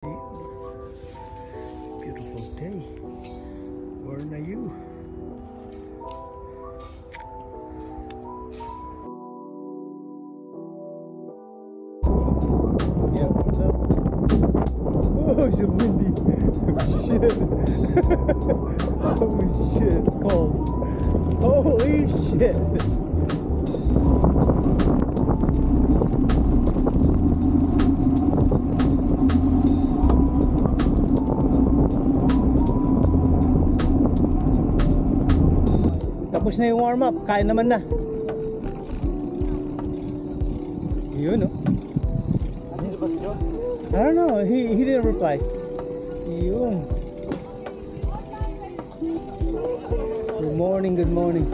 Beautiful day. Where are you? Yeah, what's up? Oh, it's so windy. Shit. Holy shit, it's cold. Holy shit. Tapos na yung warm up, kain naman na. Yun, no? I don't know, he didn't reply. Yun. Good morning, good morning.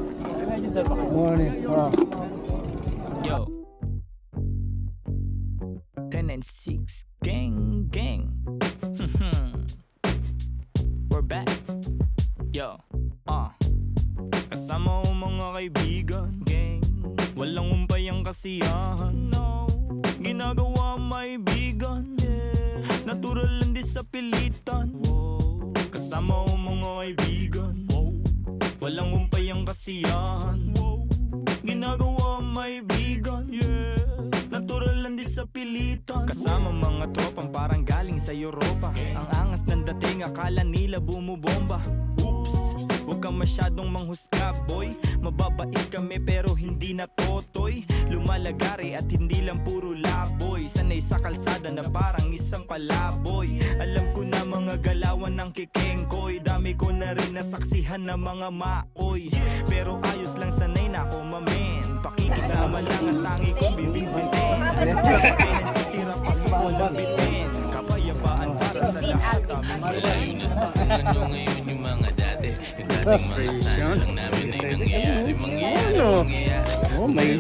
Good morning. Oh. Yo. 10 and 6 gang gang. We're back. Yo. Kasama ko mga kaibigan, gang. Walang umpay ang kasiyahan, no. Ginagawa may bigan, yeah. Natural lang di sa pilitan, wow. Kasama ko mga kaibigan, wow. Walang umpay ang kasiyahan, wow. Ginagawa may bigan, yeah. Natural lang di sa pilitan. Kasama mga tropang parang galing sa Europa, ang angas ng dating akala nila bumubomba. Huwag kang masyadong manghusga, boy. Mababait kami pero hindi na totoy. Lumalagari at hindi lang puro laboy. Sanay sa kalsada na parang isang palaboy. Alam ko na mga galawan ng kikengkoy. Dami ko na rin nasaksihan ng mga maoy. Pero ayos lang, sanay na ako mamen. Pakikisama lang ang tangi ko bibig-bitin. Pinasistira pa sa walang bitin. Kapayapaan para sa lahat. Malayo na sa ano ngayon yung mga dati. Yung dating mga sana lang namin ay mangyayari. Oh, may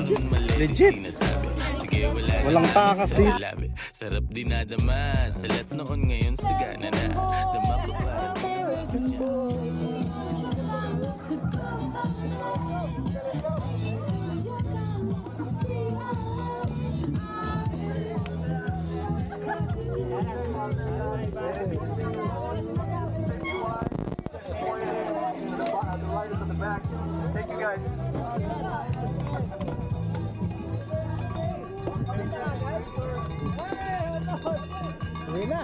legit. Sige, walang takas dito. Sarap dinadama. Salat noon ngayon sagana na. Dama pa para tinamapin niya. Thank you guys. Uwi na.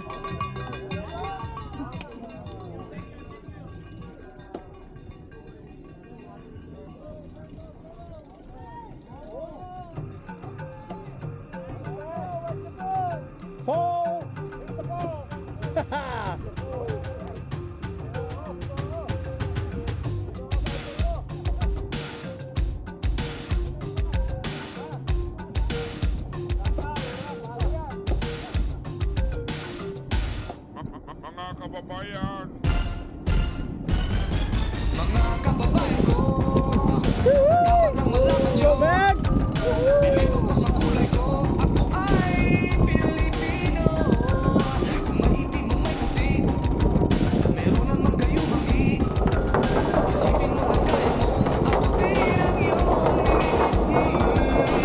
Paul! Hit the ball! Kababayan. Mga kababayan ko, dapat lang malaman nyo. Bilib ako sa kulay ko, ako ay Pilipino. Kung maitim o may puti, meron naman kayo mami. Isipin mo na kaya mong abutin ang iyong nililiti.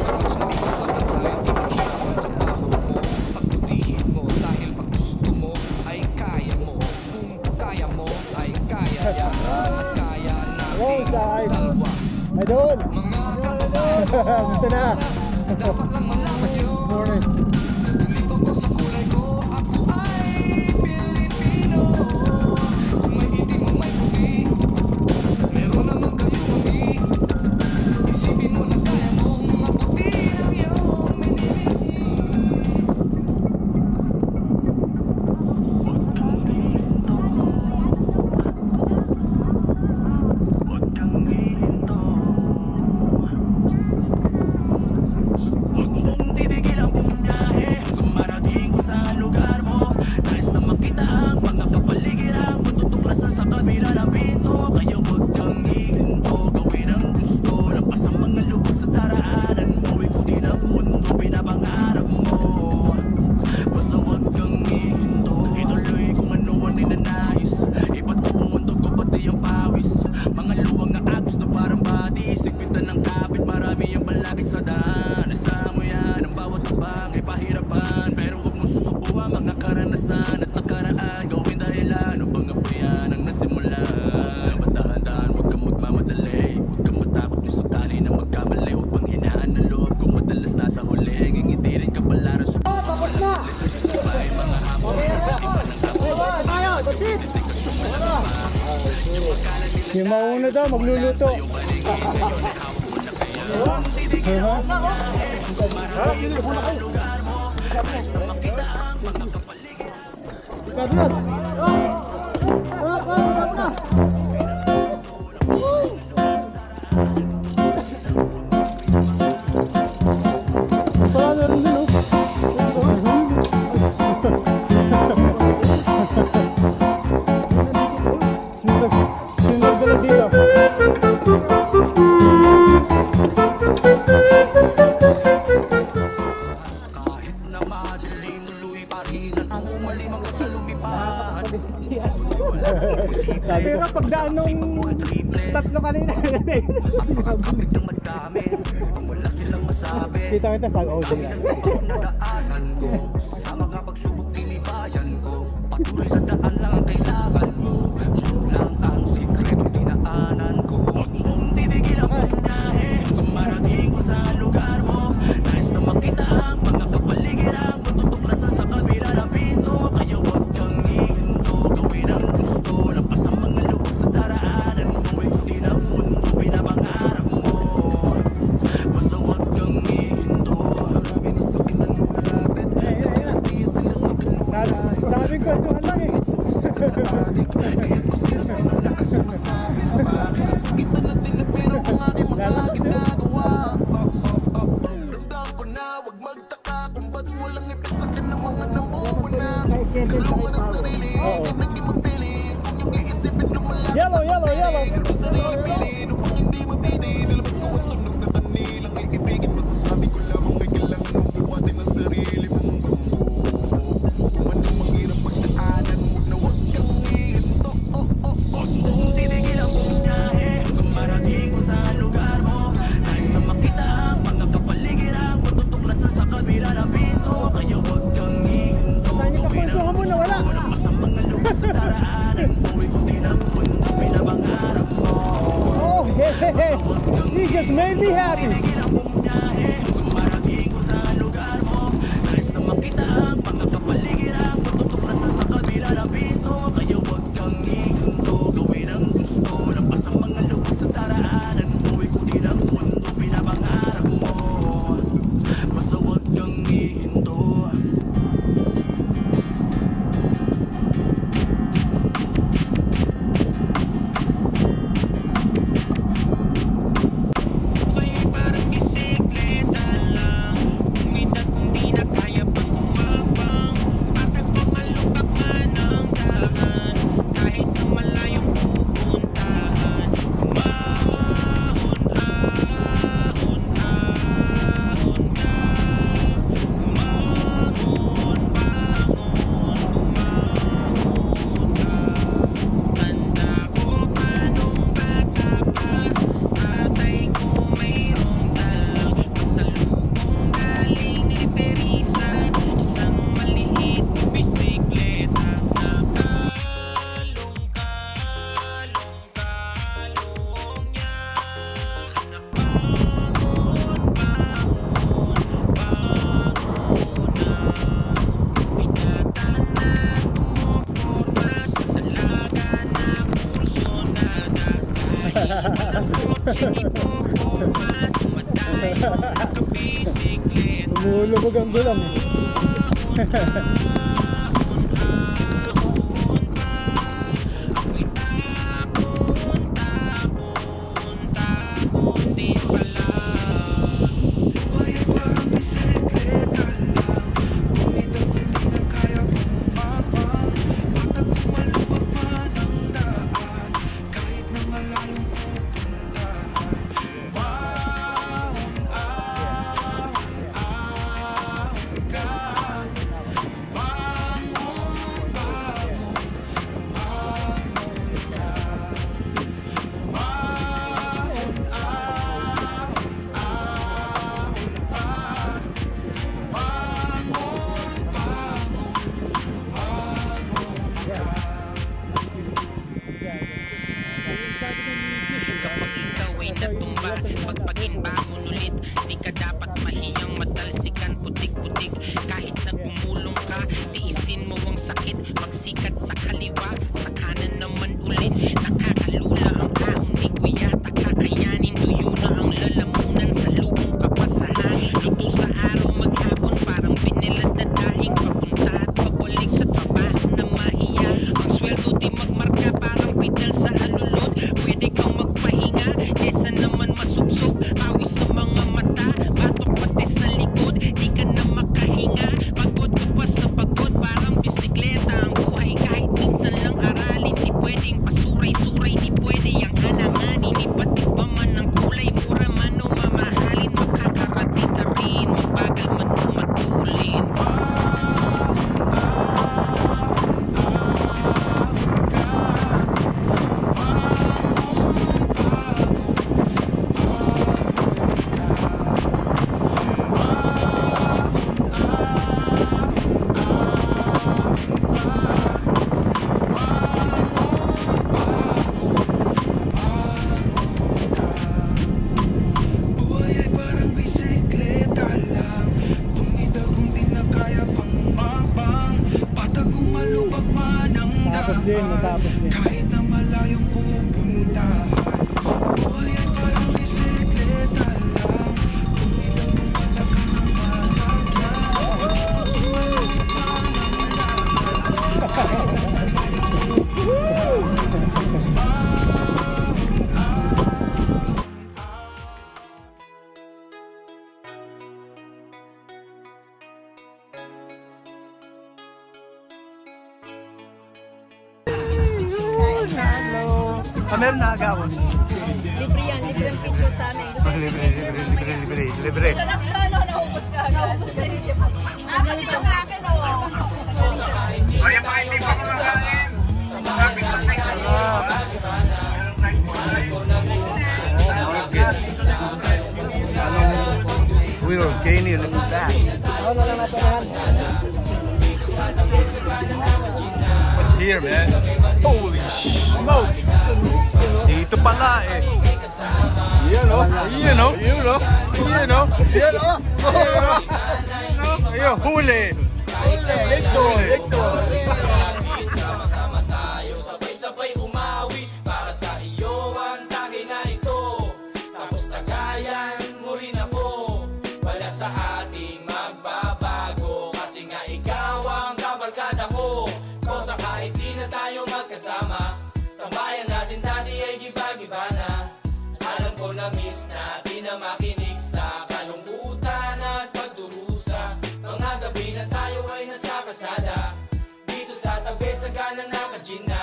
Tapos na ikaw at tayo, di mahirap ang trabaho mo. Pagbutihin mo dahil pag gusto mo ay kaya mo. Kung kaya mo ay kaya yan. At kaya natin dalawa. Idol! Mga kababayan ko, Gusto na! dapat lang malaman nyo. Morning! Bilib ako sa kulay ko, ako ay Pilipino. Kung may itim o may puti, meron naman kayo mami. Isipin mo na kaya mong abutin ang iyong miniliti. Huwag mong titigil ang pumyahe. karanasan at nakaraan, gawin dahilan upang abayan ang nasimulan. Matahan-tahan, huwag kang magmamadali, huwag kang matakot kung sakali na magkamali. Huwag pang hinaan ng loob kung madalas nasa huli, ngingitirin ka pala rin. Tapos na! Yung mauna daw, magluluto. Pero pagdaan nung tatlo kanina kita kita sa audio nga. Nadaanan ko sa mga pagsubok tinibayan ko. Patuloy sa daan lang ang kailangan mo. Yun lang ang sikreto dinaanan ko. Huwag mong titigil ang punyahe kung marating ko sa lugar mo. Nais na makita ang mga kapaligiran, matutuklasan sa kabila ng pinto. Kaya huwag kang ihinto, gawin ang gusto. Lampas ang mga lubos sa daraanan mo. Ikutin ang mundo, pinapangarap mo. Basta huwag kang ihinto. Marami na sa akin na lumapit. Kapati sila sa akin na malapit. Sabi ko doon lang eh. Kahit kung sino-sino na ang sumasabit. Bakit kasakitan natin na pero kung aking mga ginagawa. Ramdam ko na huwag magtaka kung ba't walang ipin sa akin ng mga namumuna. Tulungan ang sarili, huwag naging mapili. Kung yung iisipin lumalaki. Yellow, yellow, yellow. Sa sarili pili, upang hindi mabidi. Nilabas ko ang tunog na kanilang iibigin. Masasabi ko lamang may kailangan mong buhatin ang sarili mong bambu. Kung anong manghirap pagdaanan mo na huwag kang ihinto. Huwag mong titigil ang punyahe kung marating ko sa lugar mo. Nais na makita ang mga kapaligiran, matutuklasan sa kabila ng pinto. Kaya huwag kang ihinto, gawin ang mo na wala. lampas ang mga lugar sa daraanan mo. Ikutin ang mundo, pinapangarap mo. Oh, hey, hey, hey. He just made me happy. Titigil ang punyahe kung marating ko sa lugar mo. Nais na makita ang mga kapaligiran, matutuklasan sa kabila ng pinto. Kaya huwag kang ihinto, gawin ang gusto. Lampas ang mga lugar sa daraanan mo. Ikutin ang mundo, pinapangarap mo. Basta huwag kang ihinto. Parang bisikleta lang, umitat kung di na kaya pang umabang. Bakit ko malupak man ang daan, kahit na malayong pupuntahan. Umahon, ahon, ahon ka. Umangon, bangon, umahon ka. Tanda ko pa nung bata pa, tatay ko mayroong dalang pasalubong galing Liberisan. Isang maliit na bisikleta na kalong-kalong niya. Anak, bangon, bangon, bangon na. Pinatan na tumumorma sa dalaga na kursyonada. Kahit ang kotse ipoforma, tumatay ang nakabisikleta. Lumulubog ang gulang eh. Ako'y tapon din pala. Buhay ay parang bisikleta lang, umitat kung di na kaya bumabang. Patag kung malubag man ang daan, kahit na malayong pupuntahan. Umahon, ahon, ahon ka. sakit magsikat sa kaliwa, sa kanan naman ulit. Nakakalula ang kaon ni kuya, kakayanin tuyo na ang lalamunan. Sa lubong ka pa sa hangin, luto sa araw maghapon, parang binilad na dahing papunta at pabalik sa trabaho na mahiya. Ang sweldo di magmarka, parang pedal sa alulod. Pwede kang magpahinga, kesa naman masuksok. Awis sa mga mata, batok pati sa likod, di ka na makahinga. Pagod ko pa sa pagod, parang bisikleta ang buhay. Kahit minsan lang aralin, di pwedeng pasuray-suray, di pwede ang alanganin. Iba't iba man ang kulay, mura man o mamahalin. Makakarating ka rin, mabagal man o matulin. Buhay ay parang bisikleta lang, tumidal kung di na kaya pang umakbang. Patag kung malubak man ang Tapos din, matapos din. kahit na malayong pupuntahan. Buhay ay parang bisikleta lang, tumidal kung malakang ang masakyan. Meron na agawon. Libre yan, libre ang picture sa amin. Libre. Naubos ka agad. Naubos ka rin. Galit ang akin, oh. Ayan pa, hindi pa kumakain. Sabi ko na We were gaining in the back. What's here, man? Holy smokes! Dito pala eh. Yan o. Yan o. Yan o. Yan o. Yan o. Ayun, huli. Sama tayo, sabay-sabay umawi para sa iyo ang tagay na ito. Tapos tagayan mo rin ako, wala sa ating magbabago. Kasi nga ikaw ang kabarkada ko, kosa kahit di na tayo magkasama. Tambayan natin dati ay giba-giba na. Alam ko na miss natin na makinig sa kalungkutan at pagdurusa. Mga gabi na tayo ay nasa kasada, dito sa tabi sa gana nakagina.